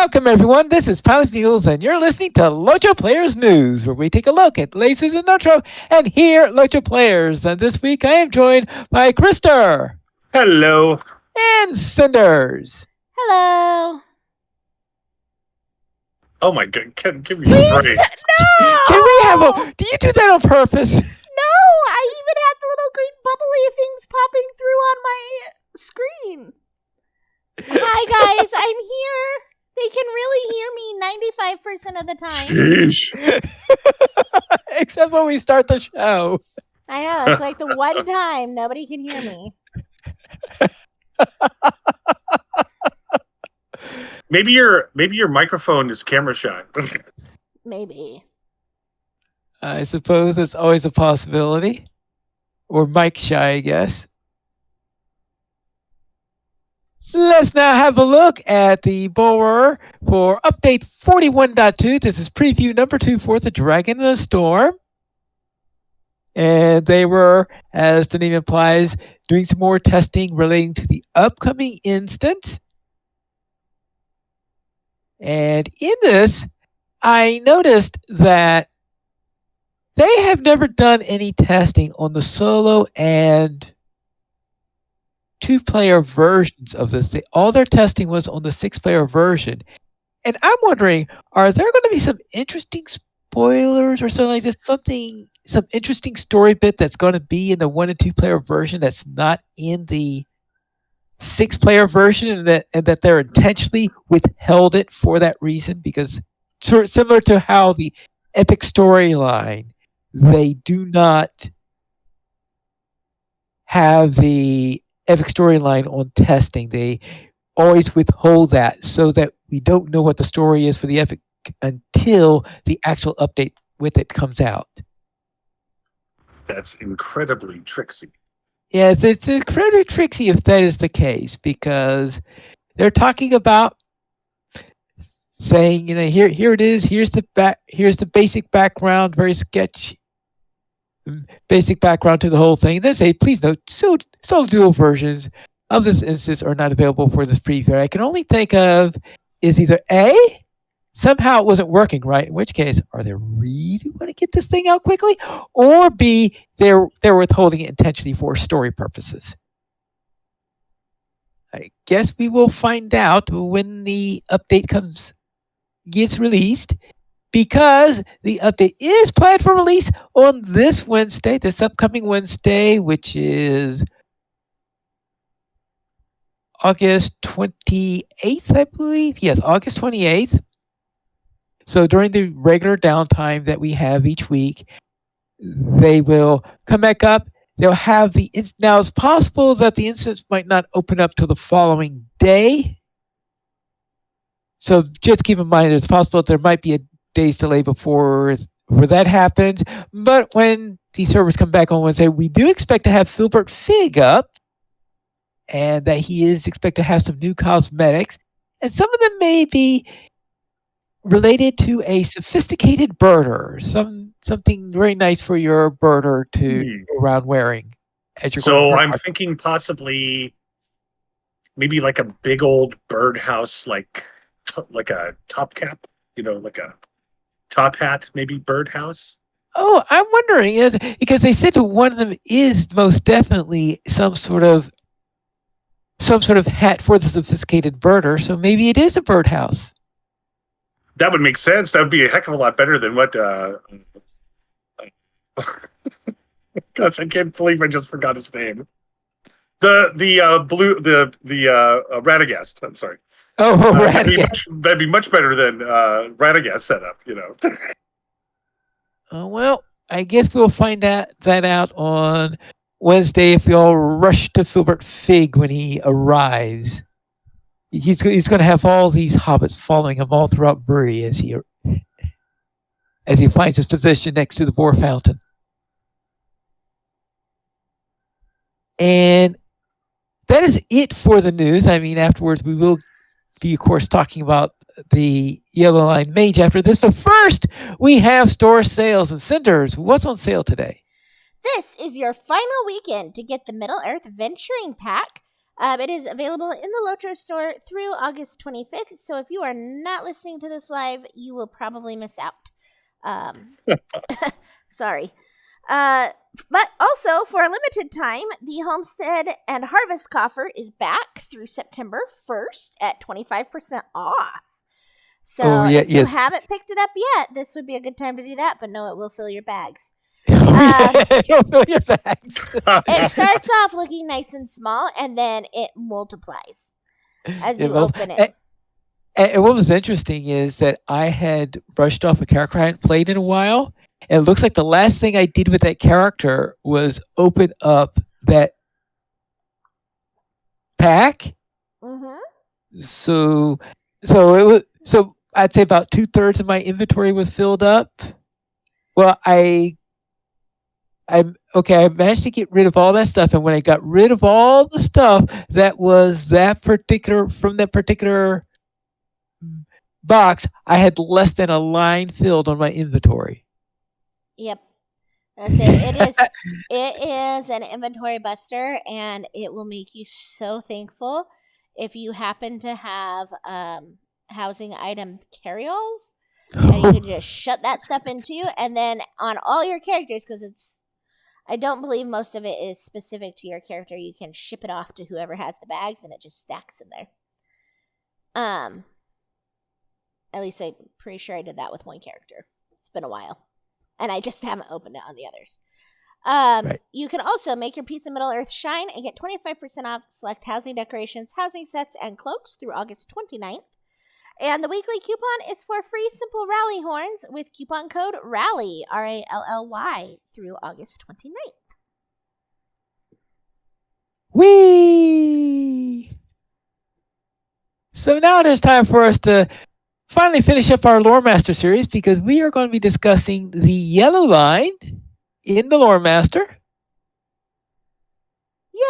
Welcome, everyone. This is Pilot Mules, and you're listening to LOTRO Players News, where we take a look at lasers and LOTRO and hear LOTRO players. And this week, I am joined by Krister Hello. and Cinders. Hello. Oh my god, give me a Please, break. no! Can we have a? Do you do that on purpose? No, I even had the little green bubbly things popping through on my screen. Hi, guys. I'm here. They can really hear me 95% of the time. Sheesh. Except when we start the show. I know. It's like the one time nobody can hear me. Maybe your microphone is camera shy. Maybe. I suppose it's always a possibility. Or mic shy, I guess. Let's now have a look at the borer for update 41.2. This is preview number 2 for the Dragon in the Storm. And they were, as the name implies, doing some more testing relating to the upcoming instance. And in this, I noticed that they have never done any testing on the solo and two-player versions of this. All their testing was on the six-player version. And I'm wondering, are there going to be some interesting spoilers or something like this? Some interesting story bit that's going to be in the one and two-player version that's not in the six-player version, and that they're intentionally withheld it for that reason? Because sort of similar to how the Epic storyline, they do not have the Epic storyline on testing. They always withhold that so that we don't know what the story is for the Epic until the actual update with it comes out. That's incredibly tricksy. Yes, it's incredibly tricksy if that is the case, because they're talking about saying, here it is, here's the basic background, very sketchy basic background to the whole thing. Then say, please note, solo duo versions of this instance are not available for this preview. I can only think of is either A, somehow it wasn't working right, in which case, are they really want to get this thing out quickly? Or B, they're withholding it intentionally for story purposes. I guess we will find out when the update gets released, because the update is planned for release on this upcoming Wednesday, which is August 28th, I believe. Yes, August 28th. So during the regular downtime that we have each week, they will come back up. They'll have now it's possible that the instance might not open up till the following day. So just keep in mind, it's possible that there might be a day's delay before that happens. But when the servers come back on Wednesday, we do expect to have Filbert Fig up, and that he is expected to have some new cosmetics. And some of them may be related to a sophisticated birder, something very nice for your birder to go around wearing. So I'm thinking possibly maybe like a big old birdhouse, like a top cap, like a top hat, maybe birdhouse. Oh, I'm wondering, because they said that one of them is most definitely some sort of hat for the sophisticated birder. So maybe it is a birdhouse. That would make sense. That would be a heck of a lot better than what. Gosh, I can't believe I just forgot his name. The Radagast. I'm sorry. Oh, Radagast. That'd be much better than Radagast setup. Oh, well, I guess we'll find that out on Wednesday if we all rush to Filbert Fig when he arrives. He's going to have all these hobbits following him all throughout Bury as he finds his position next to the Boar Fountain. And that is it for the news. I mean, afterwards we will be, of course, talking about the Yellow Line Mage after this. But first, we have store sales and Cinders. What's on sale today? This is your final weekend to get the Middle-earth Venturing Pack It is available in the LOTRO store through August 25th. So if you are not listening to this live, you will probably miss out. Sorry. But also, for a limited time, the Homestead and Harvest Coffer is back through September 1st at 25% off. So if you haven't picked it up yet, this would be a good time to do that. But no, it will fill your bags. It'll fill your bags. It starts off looking nice and small, and then it multiplies as you open it. And what was interesting is that I had brushed off a character I hadn't played in a while. And it looks like the last thing I did with that character was open up that pack. Mm-hmm. So I'd say about 2/3 of my inventory was filled up. Well, I managed to get rid of all that stuff, and when I got rid of all the stuff that was from that particular box, I had less than a line filled on my inventory. Yep. It is an inventory buster, and it will make you so thankful if you happen to have housing item carry-alls, and you can just shut that stuff into you, and then on all your characters, because I don't believe most of it is specific to your character, you can ship it off to whoever has the bags, and it just stacks in there. At least I'm pretty sure I did that with one character. It's been a while. And I just haven't opened it on the others. Right. You can also make your piece of Middle Earth shine and get 25% off select housing decorations, housing sets, and cloaks through August 29th. And the weekly coupon is for free simple rally horns with coupon code RALLY, RALLY, through August 29th. Whee! So now it is time for us to finally finish up our Lore Master series, because we are going to be discussing the yellow line in the Lore Master. Yay!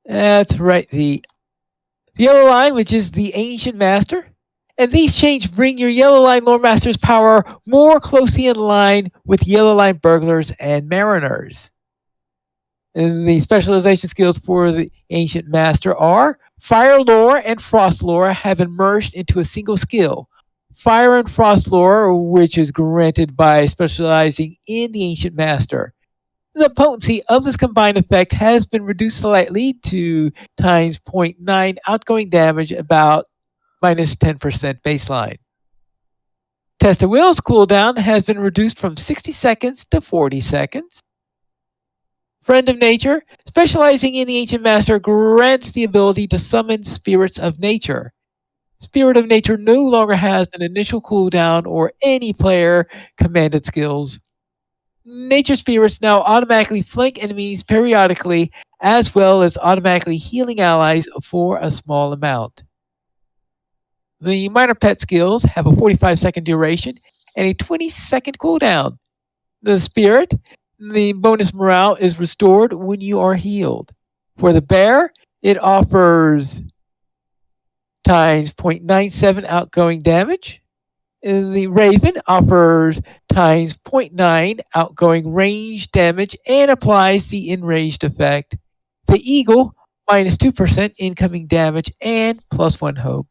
That's right, the yellow line, which is the Ancient Master. And these changes bring your yellow line Lore Master's power more closely in line with yellow line burglars and mariners. And the specialization skills for the Ancient Master are Fire Lore and Frost Lore have been merged into a single skill. Fire and Frost Lore, which is granted by specializing in the Ancient Master. The potency of this combined effect has been reduced slightly to times 0.9 outgoing damage, about minus 10% baseline. Test of Will's cooldown has been reduced from 60 seconds to 40 seconds. Friend of Nature, specializing in the Ancient Master, grants the ability to summon spirits of nature. Spirit of Nature no longer has an initial cooldown or any player commanded skills. Nature spirits now automatically flank enemies periodically, as well as automatically healing allies for a small amount. The minor pet skills have a 45-second duration and a 20-second cooldown. The spirit, the bonus morale is restored when you are healed. For the bear, it offers times 0.97 outgoing damage. The raven offers times 0.9 outgoing range damage and applies the enraged effect. The eagle, minus 2% incoming damage and plus 1 hope.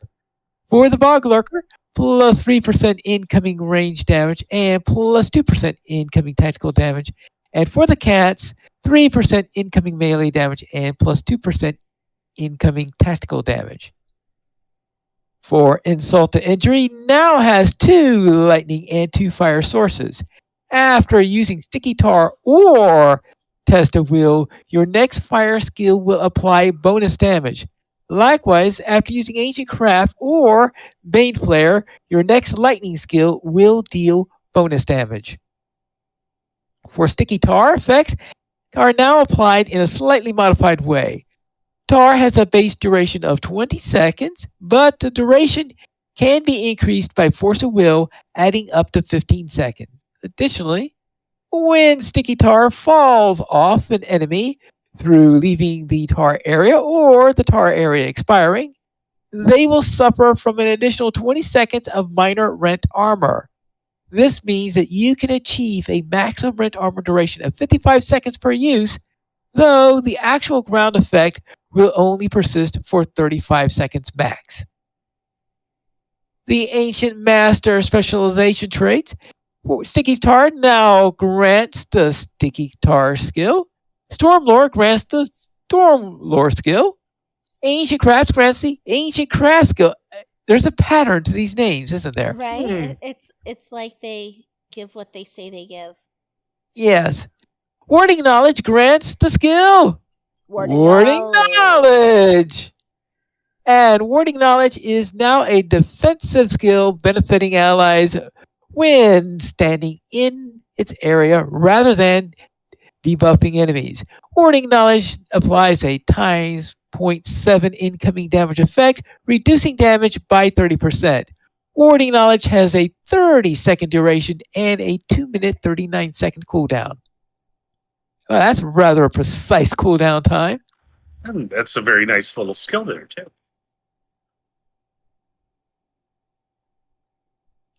For the bog lurker, plus 3% incoming range damage and plus 2% incoming tactical damage. And for the cats, 3% incoming melee damage and plus 2% incoming tactical damage. For insult to injury, now has 2 lightning and 2 fire sources. After using sticky tar or test of will, your next fire skill will apply bonus damage. Likewise, after using ancient craft or bane flare, your next lightning skill will deal bonus damage. For sticky tar effects, are now applied in a slightly modified way. Tar has a base duration of 20 seconds, but the duration can be increased by force of will, adding up to 15 seconds. Additionally, when sticky tar falls off an enemy through leaving the tar area or the tar area expiring, they will suffer from an additional 20 seconds of minor rent armor. This means that you can achieve a maximum rent armor duration of 55 seconds per use, though the actual ground effect will only persist for 35 seconds max. The Ancient Master specialization traits. Sticky Tar now grants the Sticky Tar skill. Stormlore grants the Stormlore skill. Ancient Craft grants the Ancient Craft skill. There's a pattern to these names, isn't there? Right? Hmm. It's like they give what they say they give. Yes. Wording Knowledge grants the skill. Wording Knowledge. And Warding Knowledge is now a defensive skill benefiting allies when standing in its area rather than debuffing enemies. Warding Knowledge applies a times 0.7 incoming damage effect, reducing damage by 30%. Warding Knowledge has a 30-second duration and a 2-minute 39-second cooldown. Well, that's rather a precise cooldown time. And that's a very nice little skill there, too.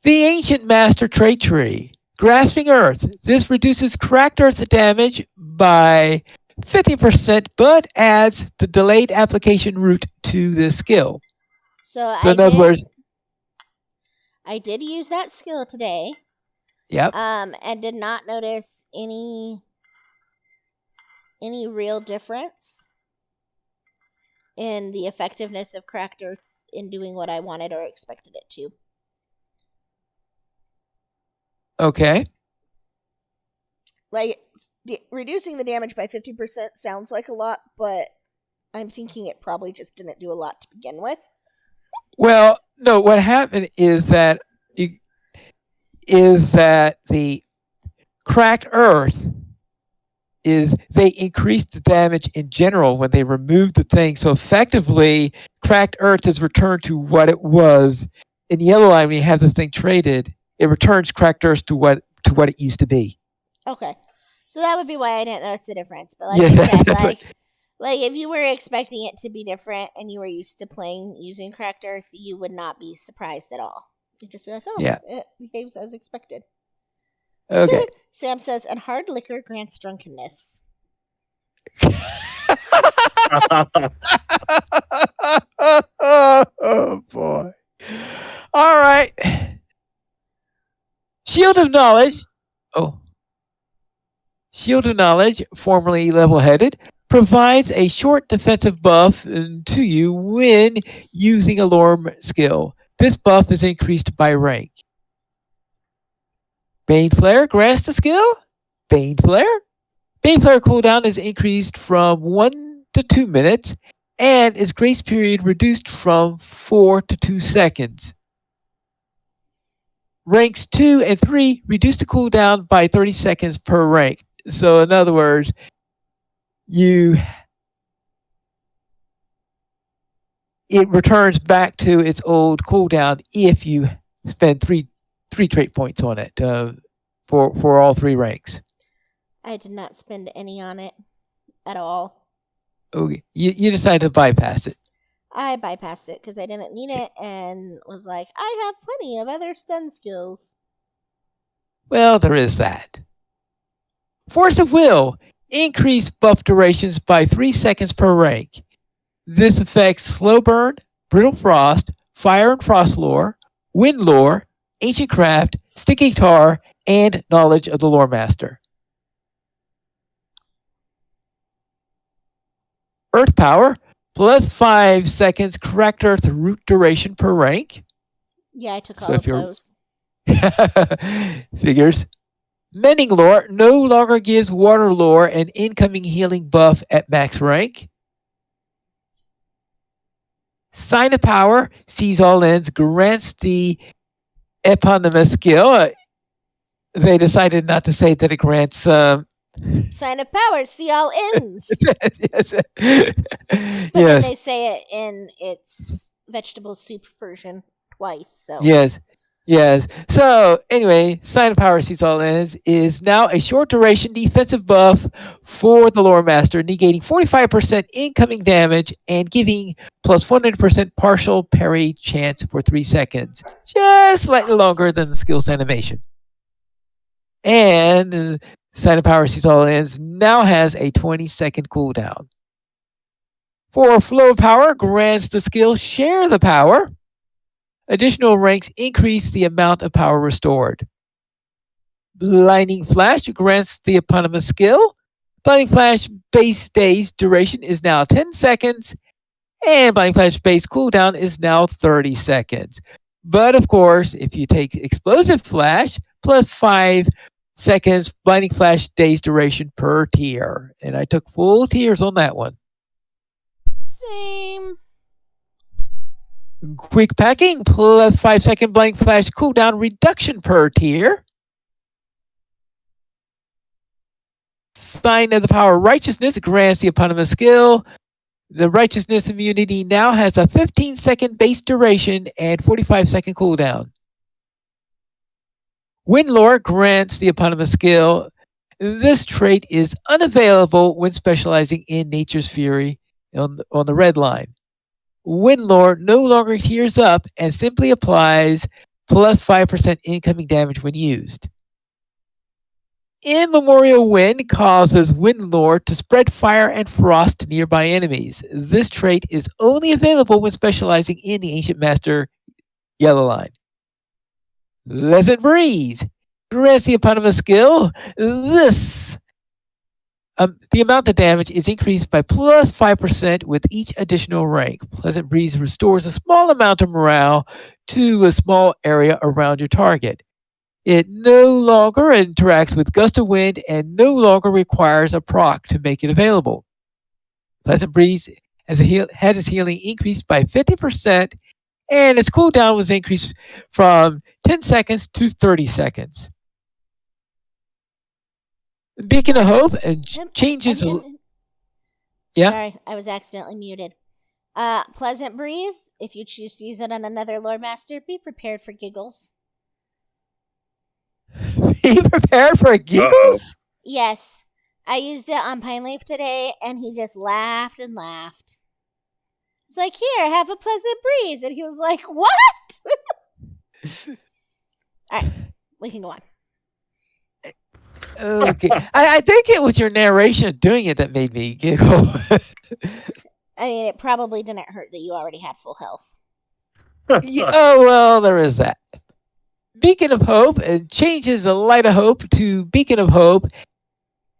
The Ancient Master Trait Tree. Grasping Earth. This reduces cracked earth damage by 50%, but adds the delayed application route to the skill. So in other words, I did use that skill today. Yep. And did not notice any real difference in the effectiveness of cracked earth in doing what I wanted or expected it to. Okay. Like, reducing the damage by 50% sounds like a lot, but I'm thinking it probably just didn't do a lot to begin with. Well, no, what happened is that the cracked earth is they increased the damage in general when they removed the thing. So effectively, cracked earth is returned to what it was. In Yellow Line, when you have this thing traded, it returns cracked earth to what it used to be. Okay. So that would be why I didn't notice the difference. But Yeah, like I said, that's like if you were expecting it to be different and you were used to playing using cracked earth, you would not be surprised at all. You'd just be like, oh, Yeah. it behaves as expected. Okay. Sam says, and hard liquor grants drunkenness. Oh boy. All right. Shield of Knowledge. Oh. Shield of Knowledge, formerly level-headed, provides a short defensive buff to you when using a lore skill. This buff is increased by rank. Bane Flare grants the skill. Bane Flare. Bane Flare cooldown is increased from 1 to 2 minutes, and its grace period reduced from 4 to 2 seconds. Ranks 2 and 3 reduce the cooldown by 30 seconds per rank. So in other words, it returns back to its old cooldown if you spend three trait points on it for all 3 ranks. I did not spend any on it at all. Okay, you decided to bypass it. I bypassed it because I didn't need it and was like, I have plenty of other stun skills. Well, there is that. Force of Will. Increase buff durations by 3 seconds per rank. This affects Slow Burn, Brittle Frost, Fire and Frost lore, Wind lore, Ancient Craft, Sticky Tar, and Knowledge of the Lore Master. Earth Power. Plus 5 seconds cracked earth root duration per rank. Yeah, I took So all if of you're- those. Figures. Mending lore no longer gives water lore an incoming healing buff at max rank. Sign of Power sees all ends, grants the eponymous skill. They decided not to say that it grants. Sign of power, see all ends. Yes. But then Yes. they say it in its vegetable soup version twice. So Yes. Yes. So anyway, Sign of Power sees all ends is now a short duration defensive buff for the Lore Master, negating 45% incoming damage and giving plus 100% partial parry chance for 3 seconds. Just slightly longer than the skill's animation. And Sign of Power Sees All Ends now has a 20-second cooldown. For Flow of Power grants the skill Share the Power. Additional ranks increase the amount of power restored. Blinding Flash grants the eponymous skill. Blinding Flash base days duration is now 10 seconds, and Blinding Flash base cooldown is now 30 seconds. But of course, if you take Explosive Flash plus 5 seconds, Blinding Flash days duration per tier. And I took full tiers on that one. Same. Quick Packing plus 5-second Blinding Flash cooldown reduction per tier. Sign of the Power Righteousness grants the eponymous skill. The Righteousness immunity now has a 15-second base duration and 45-second cooldown. Windlore grants the eponymous skill. This trait is unavailable when specializing in Nature's Fury on the red line. Windlore no longer hears up and simply applies plus 5% incoming damage when used. Immemorial Wind causes Windlore to spread fire and frost to nearby enemies. This trait is only available when specializing in the Ancient Master yellow line. Pleasant Breeze grants the eponymous skill. The amount of damage is increased by plus 5% with each additional rank. Pleasant Breeze restores a small amount of morale to a small area around your target. It no longer interacts with Gust of Wind and no longer requires a proc to make it available. Pleasant Breeze had its healing increased by 50%, and its cooldown was increased from 10 seconds to 30 seconds. Beacon of Hope changes. Yeah. Sorry, I was accidentally muted. Pleasant Breeze. If you choose to use it on another Lord Master, be prepared for giggles. Be prepared for giggles? Uh-oh. Yes. I used it on Pine Leaf today, and he just laughed and laughed. It's like, here, have a Pleasant Breeze. And he was like, what? All right, we can go on. Okay. I think it was your narration of doing it that made me giggle. I mean, it probably didn't hurt that you already had full health. Yeah, oh, well, there is that. Beacon of Hope changes the Light of Hope to Beacon of Hope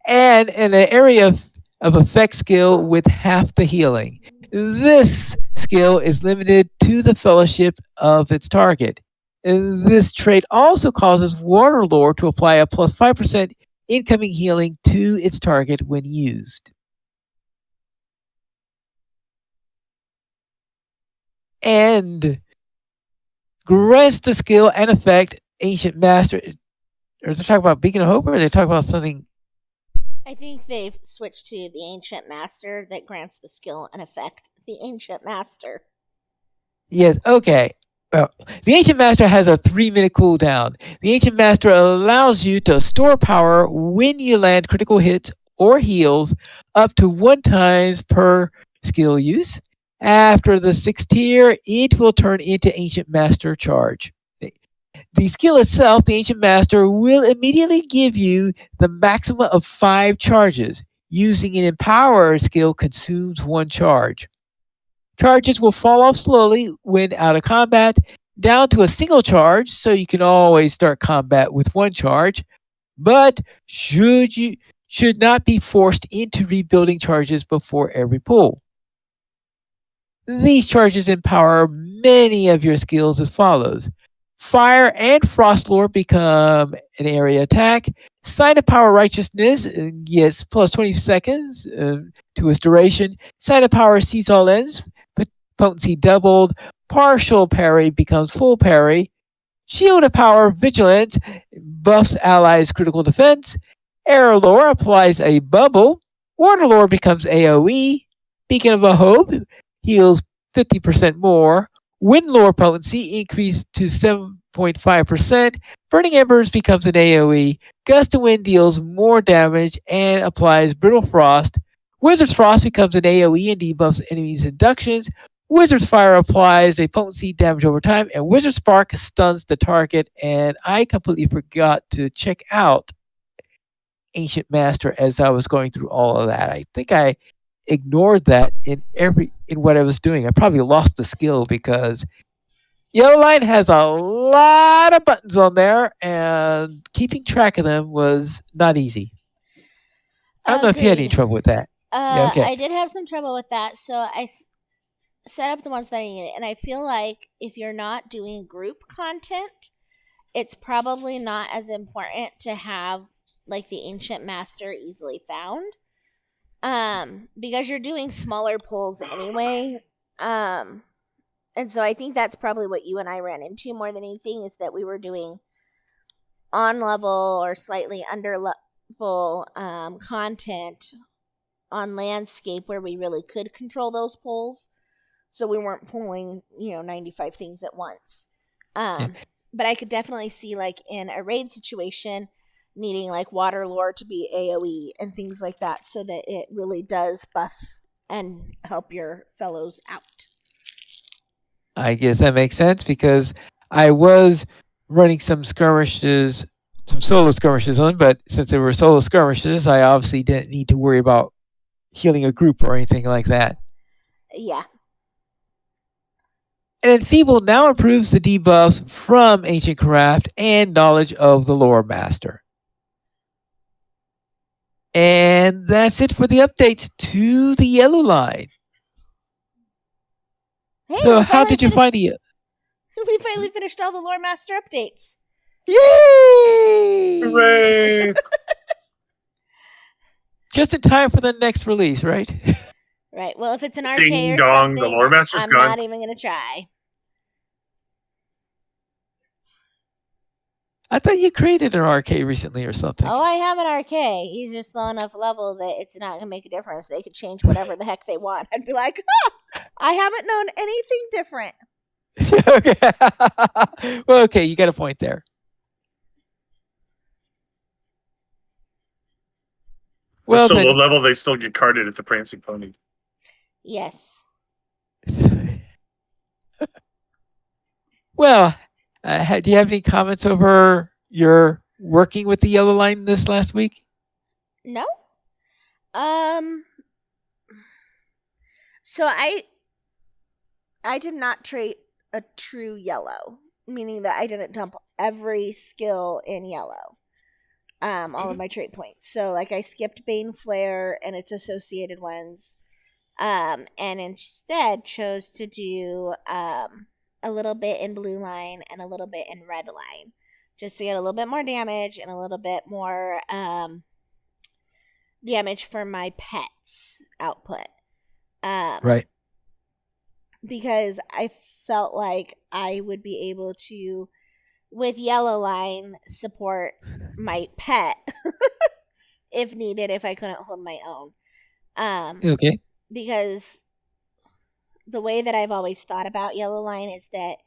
and an area of effect skill with half the healing. This skill is limited to the fellowship of its target. This trait also causes Waterlore to apply a plus 5% incoming healing to its target when used. And grants the skill and effect Ancient Master. Are they talking about Beacon of Hope, or are they talking about something? I think they've switched to the Ancient Master that grants the skill and effect the Ancient Master. Yes, okay. Well, the Ancient Master has a 3-minute cooldown. The Ancient Master allows you to store power when you land critical hits or heals up to 1 times per skill use. After the 6th tier, it will turn into Ancient Master Charge. The skill itself, the Ancient Master, will immediately give you the maximum of 5 charges. Using an Empower skill consumes 1 charge. Charges will fall off slowly when out of combat, down to a single charge, so you can always start combat with 1 charge, but should not be forced into rebuilding charges before every pull. These charges empower many of your skills as follows. Fire and Frost Lore become an area attack. Sign of Power Righteousness gets plus 20 seconds to its duration. Sign of Power Sees All Ends, potency doubled. Partial parry becomes full parry. Shield of Power Vigilance buffs allies' critical defense. Air Lore applies a bubble. Water Lore becomes AoE. Beacon of a Hope heals 50% more. Wind Lore potency increased to 7.5%. Burning Embers becomes an AoE. Gust of Wind deals more damage and applies Brittle Frost. Wizard's Frost becomes an AoE and debuffs enemies' inductions. Wizard's Fire applies a potency damage over time, and Wizard Spark stuns the target. And I completely forgot to check out Ancient Master as I was going through all of that. I think I ignored that in what I was doing. I probably lost the skill because Yellow Line has a lot of buttons on there, and keeping track of them was not easy. I don't know if you had any Agreed. trouble with that. Yeah, okay. I did have some trouble with that, so set up the ones that I needed. And I feel like if you're not doing group content, it's probably not as important to have like the Ancient Master easily found. Because you're doing smaller pulls anyway. And so I think that's probably what you and I ran into more than anything, is that we were doing on level or slightly under level content on landscape where we really could control those pulls. So we weren't pulling, 95 things at once. Yeah. But I could definitely see, like, in a raid situation, needing, like, water lore to be AoE and things like that so that it really does buff and help your fellows out. I guess that makes sense because I was running some skirmishes, some solo skirmishes on, but since they were solo skirmishes, I obviously didn't need to worry about healing a group or anything like that. Yeah. And Enfeeble now improves the debuffs from Ancient Craft and knowledge of the Lore Master. And that's it for the updates to the Yellow Line. Hey, So how did you find the... We finally finished all the Lore Master updates. Yay! Hooray! Just in time for the next release, right? Right. Well, if it's an RK Ding or dong, something, the Lore Master's I'm gone. not even going to try. I thought you created an RK recently or something. Oh, I have an RK. He's just low enough level that it's not going to make a difference. They could change whatever the heck they want. I'd be like, I haven't known anything different. Okay. Well, okay, you got a point there. Well, so then, low level, they still get carded at the Prancing Pony. Yes. Well, do you have any comments over your working with the Yellow Line this last week? No. So I did not trait a true yellow, meaning that I didn't dump every skill in yellow. All of my trait points. So like I skipped Bane Flare and its associated ones. And instead chose to do a little bit in blue line and a little bit in red line, just to get a little bit more damage and a little bit more damage for my pets output. Right. Because I felt like I would be able to, with yellow line, support my pet if needed, if I couldn't hold my own. Okay. Because the way that I've always thought about yellow line is that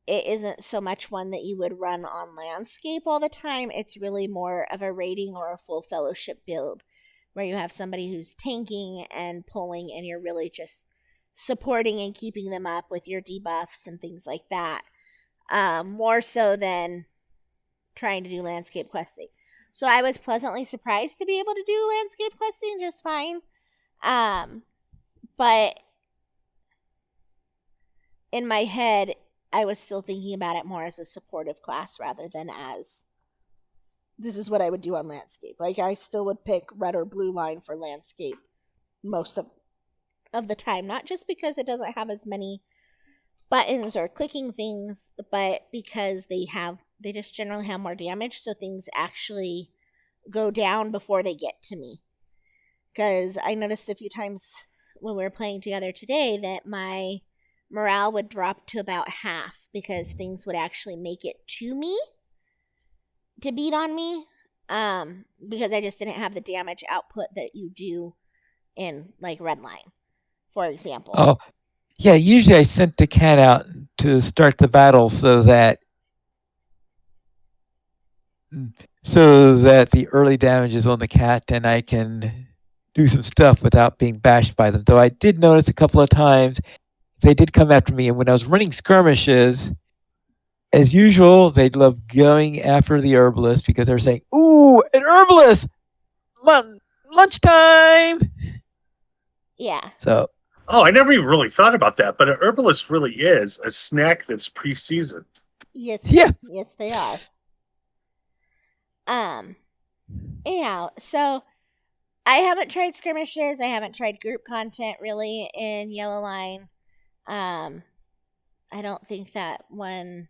it isn't so much one that you would run on landscape all the time. It's really more of a raiding or a full fellowship build where you have somebody who's tanking and pulling and you're really just supporting and keeping them up with your debuffs and things like that. More so than trying to do landscape questing. So I was pleasantly surprised to be able to do landscape questing just fine. But in my head, I was still thinking about it more as a supportive class rather than as this is what I would do on landscape. Like I still would pick red or blue line for landscape most of the time, not just because it doesn't have as many buttons or clicking things, but because they just generally have more damage, so things actually go down before they get to me. Because I noticed a few times when we were playing together today that my morale would drop to about half because things would actually make it to me to beat on me, because I just didn't have the damage output that you do in like red line, for example. Oh, yeah. Usually I sent the cat out to start the battle so that the early damage is on the cat and I can do some stuff without being bashed by them. Though I did notice a couple of times they did come after me, and when I was running skirmishes, as usual, they love going after the herbalist because they're saying, "Ooh, an herbalist! Lunchtime!" Yeah. So, Oh, I never even really thought about that, but an herbalist really is a snack that's pre-seasoned. Yes. yeah. Yes, they are. Yeah. So I haven't tried skirmishes. I haven't tried group content really in Yellow Line. I don't think that one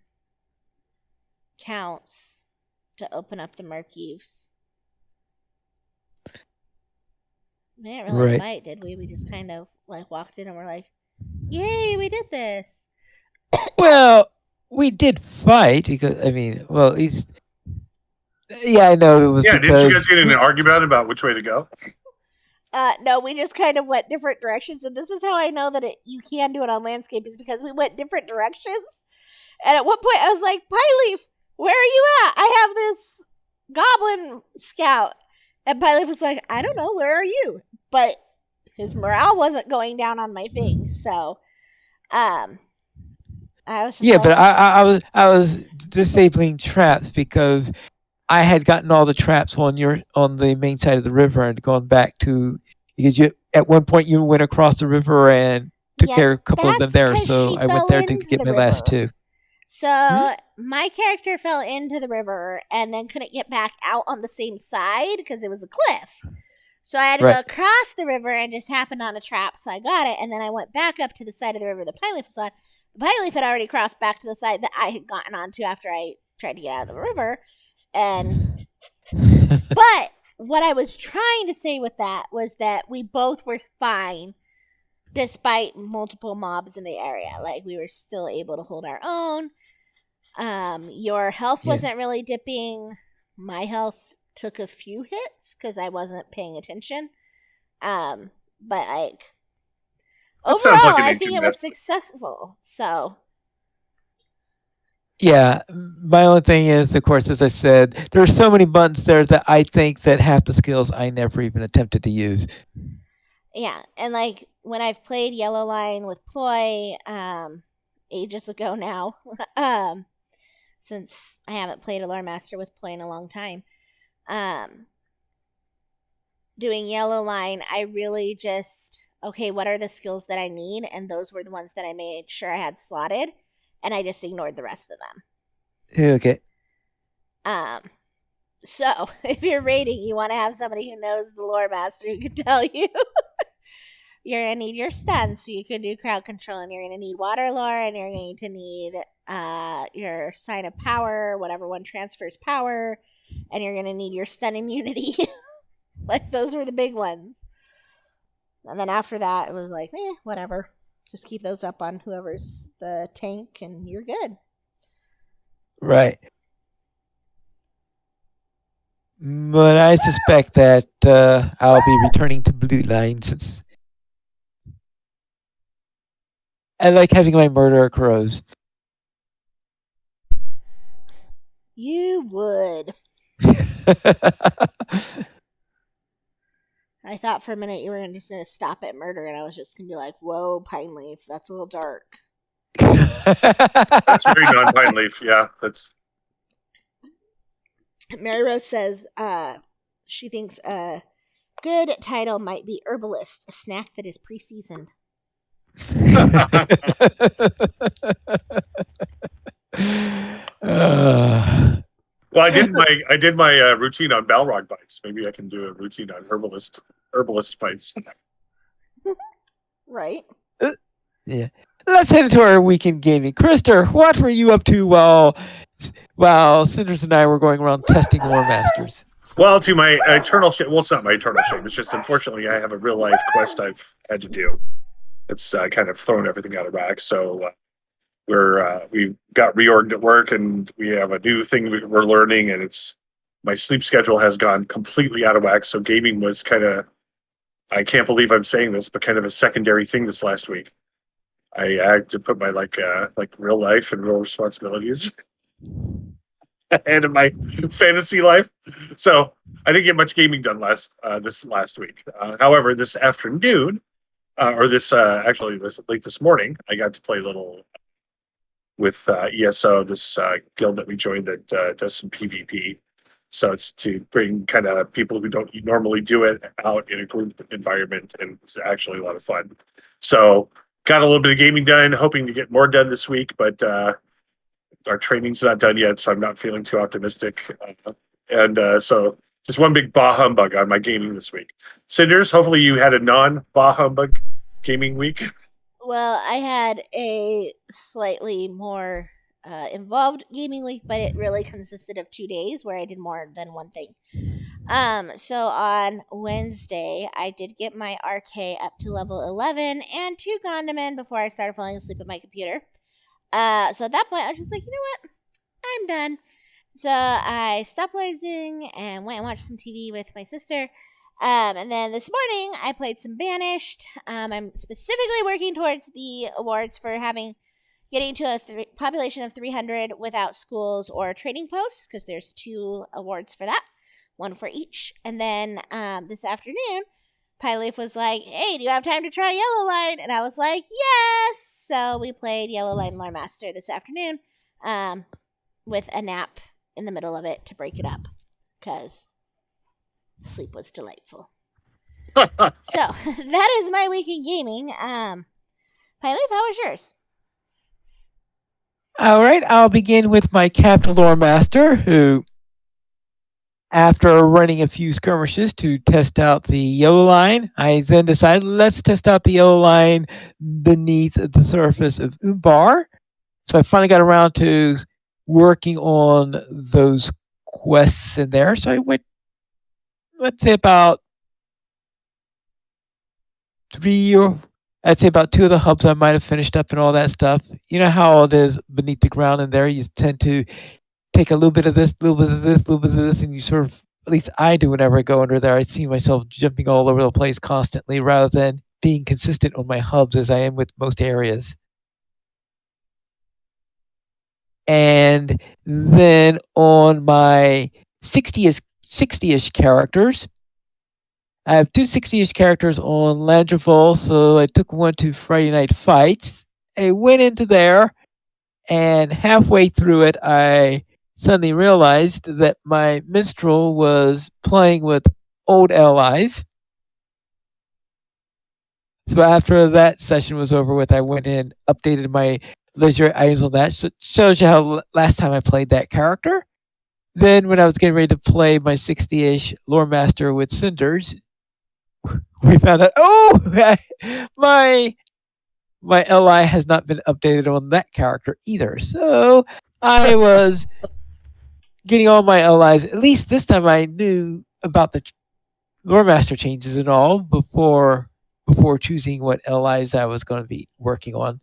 counts to open up the Murkeeves. We didn't really Right. fight, did we? We just kind of like walked in and we're like, "Yay, we did this!" Well, we did fight because I mean, well, at least yeah, I know it was Yeah, didn't you guys because get in an argument about which way to go? No, we just kind of went different directions, and this is how I know that you can do it on landscape is because we went different directions. And at one point, I was like, "Pyleaf, where are you at? I have this goblin scout." And Pyleaf was like, "I don't know, where are you?" But his morale wasn't going down on my thing, so I was just yeah, like, but I was disabling traps because I had gotten all the traps on the main side of the river and gone back to because you at one point you went across the river and took "Yeah, care of a couple of them that's there, because so she I went fell there to into get the my last river." two. Hmm? So my character fell into the river and then couldn't get back out on the same side because it was a cliff. So I had to go Right. across the river and just happened on a trap, so I got it. And then I went back up to the side of the river the Pyleaf was on. The Pyleaf had already crossed back to the side that I had gotten onto after I tried to get out of the river. And but what I was trying to say with that was that we both were fine despite multiple mobs in the area. Like we were still able to hold our own. Your health Yeah. wasn't really dipping. My health took a few hits because I wasn't paying attention. But like That sounds overall, like an I think it was investment. successful. So Yeah, my only thing is, of course, as I said, there are so many buttons there that I think that half the skills I never even attempted to use. yeah, and like when I've played Yellow Line with Ploy, ages ago now, since I haven't played a lore master with Ploy in a long time, um, doing Yellow Line, I really just okay, what are the skills that I need, and those were the ones that I made sure I had slotted, and I just ignored the rest of them. Okay. So if you're raiding, you want to have somebody who knows the lore master who can tell you. You're gonna need your stun so you can do crowd control, and you're gonna need water lore, and you're going to need your sign of power, whatever one transfers power, and you're gonna need your stun immunity. Like those were the big ones. And then after that, it was like, whatever. Just keep those up on whoever's the tank, and you're good. Right. But I suspect that I'll be returning to Blue Line since I like having my murderer crows. You would. I thought for a minute you were just gonna stop at murder, and I was just gonna be like, "Whoa, Pine Leaf, that's a little dark." That's very non-pine leaf. Yeah, that's Mary Rose says she thinks a good title might be Herbalist, a snack that is pre-seasoned. well. I did my routine on Balrog bites. Maybe I can do a routine on herbalist bites. Right. Yeah. Let's head into our weekend gaming. Krister, what were you up to while Cinders and I were going around testing lore masters? Well, to my eternal shame. Well, it's not my eternal shame. It's just unfortunately I have a real life quest I've had to do. It's kind of thrown everything out of whack. So we got reorged at work, and we have a new thing we're learning, and it's my sleep schedule has gone completely out of whack. So gaming was kind of, I can't believe I'm saying this, but kind of a secondary thing this last week. I had to put my like real life and real responsibilities. ahead of my fantasy life. So I didn't get much gaming done this last week. However, this afternoon, or this actually this late this morning, I got to play a little with ESO, this guild that we joined that does some PvP. So it's to bring kind of people who don't normally do it out in a group environment, and it's actually a lot of fun. So got a little bit of gaming done, hoping to get more done this week, but our training's not done yet, so I'm not feeling too optimistic. So just one big bah humbug on my gaming this week. Cinders, hopefully you had a non-bah humbug gaming week. Well, I had a slightly more involved gaming week, but it really consisted of 2 days where I did more than one thing. So on Wednesday, I did get my RK up to level 11 and 2 Gondaman before I started falling asleep at my computer. So at that point, I was just like, you know what? I'm done. So I stopped what I was doing and went and watched some TV with my sister. And then this morning, I played some Banished. I'm specifically working towards the awards for getting to a population of 300 without schools or trading posts, because there's 2 awards for that, one for each. And then this afternoon, Pyleaf was like, hey, do you have time to try Yellow Line? And I was like, yes. So we played Yellow Line Lore Master this afternoon with a nap in the middle of it to break it up, because sleep was delightful. So that is my week in gaming. Pyleaf, how was yours? All right, I'll begin with my Captain Lore Master, who, after running a few skirmishes to test out the yellow line, I then decided let's test out the yellow line beneath the surface of Umbar. So I finally got around to working on those quests in there. So I went, let's say about 2 of the hubs I might have finished up and all that stuff. You know how it is beneath the ground in there. You tend to take a little bit of this, a little bit of this, a little bit of this, and you sort of, at least I do whenever I go under there, I see myself jumping all over the place constantly rather than being consistent on my hubs as I am with most areas. And then on my 60-ish characters, I have 2 60-ish characters on Landrevol, so I took one to Friday Night Fights. I went into there, and halfway through it, I suddenly realized that my minstrel was playing with old allies. So after that session was over with, I went in, updated my legendary items on that. So it shows you how last time I played that character. Then when I was getting ready to play my 60-ish lore master with Cinders, we found out, my LI has not been updated on that character either. So I was getting all my LIs. At least this time I knew about the lore master changes and all before choosing what LIs I was going to be working on.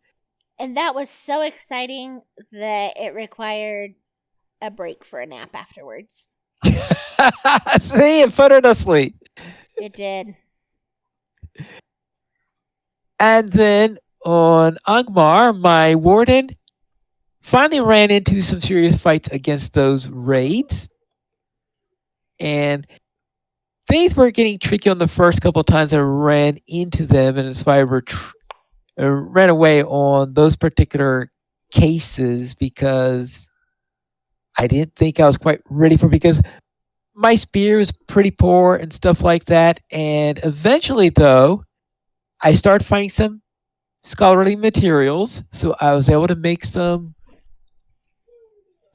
And that was so exciting that it required a break for a nap afterwards. See, it put her to sleep. It did. And then on Angmar, my warden finally ran into some serious fights against those raids. And things were getting tricky on the first couple of times I ran into them, and so I ran away on those particular cases because I didn't think I was quite ready for it, because my spear was pretty poor and stuff like that. And eventually, though, I started finding some scholarly materials, so I was able to make some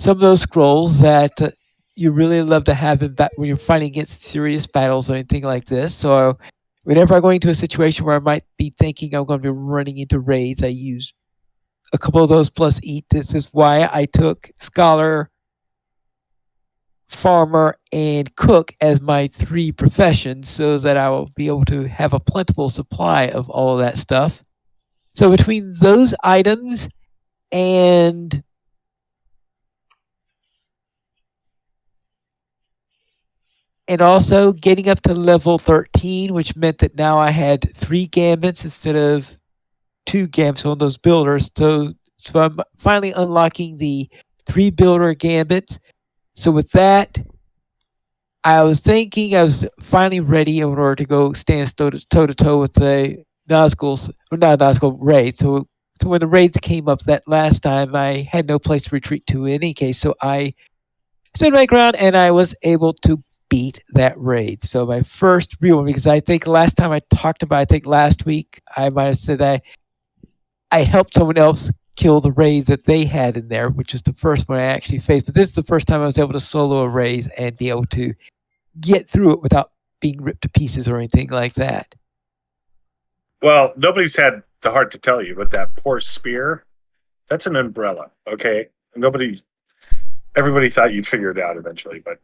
of those scrolls that you really love to have when you're fighting against serious battles or anything like this. So whenever I go into a situation where I might be thinking I'm going to be running into raids, I use a couple of those plus eat. This is why I took scholar, farmer, and cook as my 3 professions, so that I will be able to have a plentiful supply of all of that stuff. So between those items and also getting up to level 13, which meant that now I had 3 gambits instead of 2 gambits on those builders. So I'm finally unlocking the 3 builder gambits. So with that, I was thinking I was finally ready in order to go stand toe to toe with the Nazguls, or not Nazgul raids. So when the raids came up that last time, I had no place to retreat to in any case. So I stood my ground and I was able to beat that raid. So my first real one, because I think last time I talked about, I think last week I might have said that I helped someone else kill the raid that they had in there, which is the first one I actually faced. But this is the first time I was able to solo a raid and be able to get through it without being ripped to pieces or anything like that. Well, nobody's had the heart to tell you, but that poor spear, that's an umbrella, okay? Everybody thought you'd figure it out eventually, but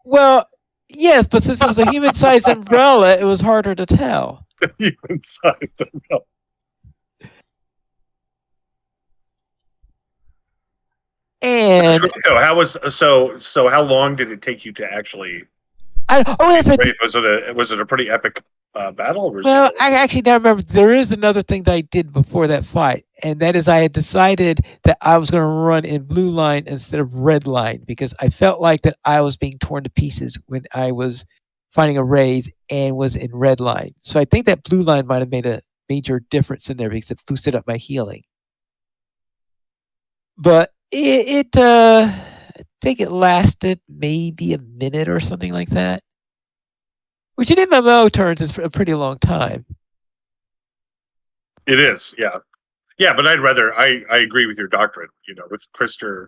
Well, yes, but since it was a human-sized umbrella, it was harder to tell. human-sized umbrella. And So how long did it take you to actually? that's right. Was it a pretty epic battle? Or Well, I actually now remember there is another thing that I did before that fight, and that is I had decided that I was going to run in blue line instead of red line because I felt like that I was being torn to pieces when I was finding a raid and was in red line. So I think that blue line might have made a major difference in there because it boosted up my healing. But I think it lasted maybe a minute or something like that, which in MMO turns is a pretty long time. It is, yeah. Yeah, but I agree with your doctrine. With Krister,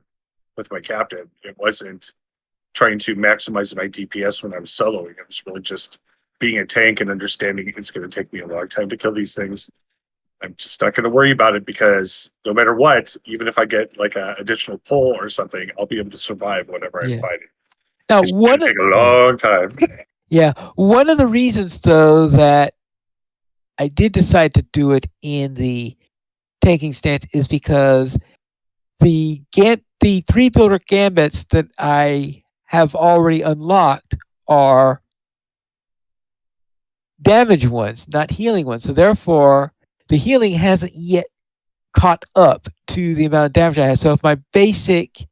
with my captain, it wasn't trying to maximize my DPS when I was soloing. It was really just being a tank and understanding it's going to take me a long time to kill these things. I'm just not going to worry about it because no matter what, even if I get like an additional pull or something, I'll be able to survive whatever I'm fighting. Now, it's going to take a long time. Yeah, one of the reasons though that I did decide to do it in the tanking stance is because the 3 builder gambits that I have already unlocked are damage ones, not healing ones. So therefore, the healing hasn't yet caught up to the amount of damage I have. So if my basic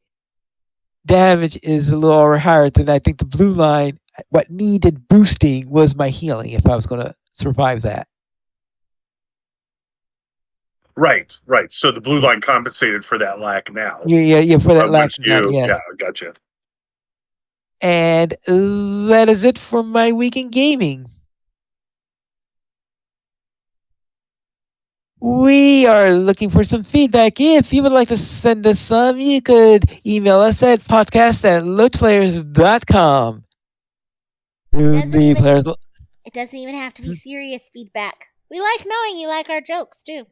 damage is a little higher, then I think the blue line, what needed boosting was my healing if I was going to survive that. Right. So the blue line compensated for that lack now. Yeah, for that lack now. Yeah, gotcha. And that is it for my week in gaming. We are looking for some feedback. If you would like to send us some, you could email us at podcast@lotplayers.com. It doesn't even have to be serious feedback. We like knowing you like our jokes, too.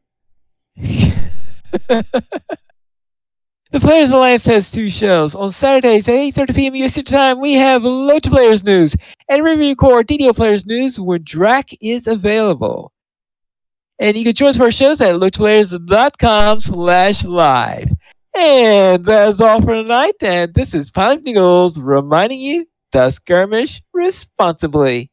The Players Alliance has 2 shows. On Saturdays at 8:30 p.m. Eastern Time, we have LOTRO Players News. And we record DDO Players News when Drac is available. And you can join us for our shows at lotplayers.com/live. And that's all for tonight. And this is Pilot Nichols reminding you to skirmish responsibly.